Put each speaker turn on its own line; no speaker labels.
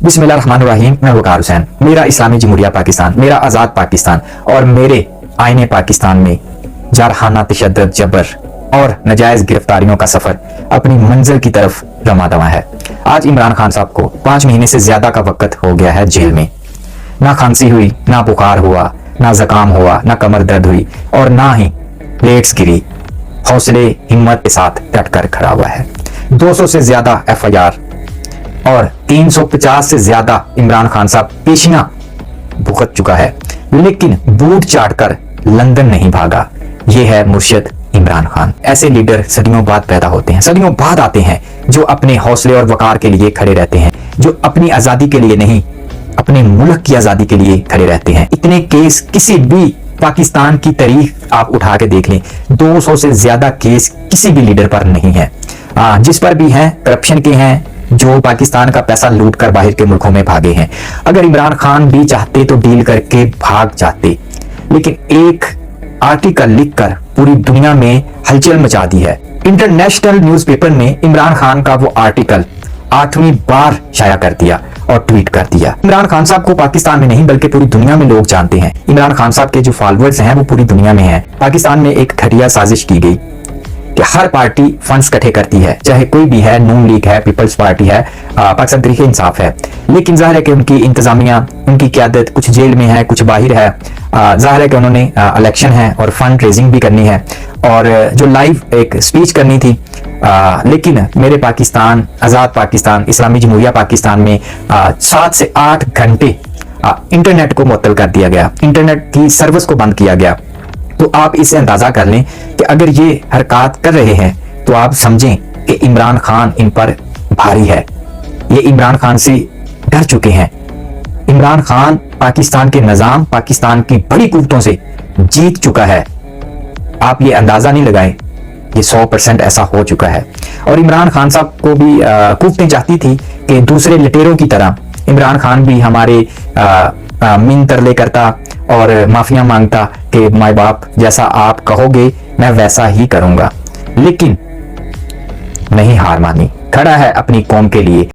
बिस्मिल्लाहिर्रहमानिर्रहीम। मैं वकार हुसैन। मेरा इस्लामी जमहूरिया पाकिस्तान, मेरा आज़ाद पाकिस्तान और मेरे आईने पाकिस्तान में जारहाना तशद्दुद, जबर और नाजायज गिरफ्तारियों का सफर अपनी मंजिल की तरफ रमा दवा है। आज इमरान खान साहब को 5 महीने से ज्यादा का वक्त हो गया है जेल में। ना खांसी हुई, ना बुखार हुआ, ना जकाम हुआ, ना कमर दर्द हुई और ना ही प्लेट्स गिरी। हौसले हिम्मत के साथ डट कर खड़ा हुआ है। 200 से ज्यादा FIR और 350 से ज्यादा इमरान खान साहब पेशियां भुगत चुका है, लेकिन बूट चाटकर लंदन नहीं भागा। ये है मुर्शिद इमरान खान। ऐसे लीडर सदियों बाद पैदा होते हैं, सदियों बाद आते हैं, जो अपने हौसले और वकार के लिए खड़े रहते हैं, जो अपनी आजादी के लिए नहीं, अपने मुल्क की आजादी के लिए खड़े रहते हैं। इतने केस किसी भी पाकिस्तान की तारीख आप उठा के देख लें, 200 से ज्यादा केस किसी भी लीडर पर नहीं है। जिस पर भी हैं करप्शन के हैं, जो पाकिस्तान का पैसा लूट कर बाहर के मुल्कों में भागे हैं। अगर इमरान खान भी चाहते तो डील करके भाग जाते, लेकिन एक आर्टिकल लिखकर पूरी दुनिया में हलचल मचा दी है। इंटरनेशनल न्यूज़पेपर ने इमरान खान का वो आर्टिकल 8वीं बार शाया कर दिया और ट्वीट कर दिया। इमरान खान साहब को पाकिस्तान में नहीं बल्कि पूरी दुनिया में लोग जानते हैं। इमरान खान साहब के जो फॉलोअर्स हैं वो पूरी दुनिया में हैं। पाकिस्तान में एक घटिया साजिश की गई कि हर पार्टी फंड्स इकट्ठे करती है, चाहे कोई भी है, नून लीग है, पीपल्स पार्टी है, पाकिस्तान तहरीक इंसाफ है, लेकिन जाहिर है कि उनकी इंतजामिया, उनकी क़यादत कुछ जेल में है, कुछ बाहर है। जाहिर है कि उन्होंने इलेक्शन है और फंड रेजिंग भी करनी है और जो लाइव एक स्पीच करनी थी, लेकिन मेरे पाकिस्तान, आज़ाद पाकिस्तान, इस्लामी जमहूरिया पाकिस्तान में 7 से 8 घंटे इंटरनेट को मुअत्तल कर दिया गया, इंटरनेट की सर्विस को बंद किया गया। तो आप इससे अंदाजा कर लें कि अगर ये हरकत कर रहे हैं तो आप समझें कि इमरान खान इन पर भारी है। ये इमरान खान से डर चुके हैं। इमरान खान पाकिस्तान के निजाम, पाकिस्तान की बड़ी कुव्वतों से जीत चुका है। आप ये अंदाजा नहीं लगाएं, ये 100% ऐसा हो चुका है। और इमरान खान साहब को भी कुव्वतें चाहती थी कि दूसरे लटेरों की तरह इमरान खान भी हमारे मिन तरले करता और माफिया मांगता कि माए बाप जैसा आप कहोगे मैं वैसा ही करूंगा, लेकिन नहीं हार मानी, खड़ा है अपनी कौम के लिए।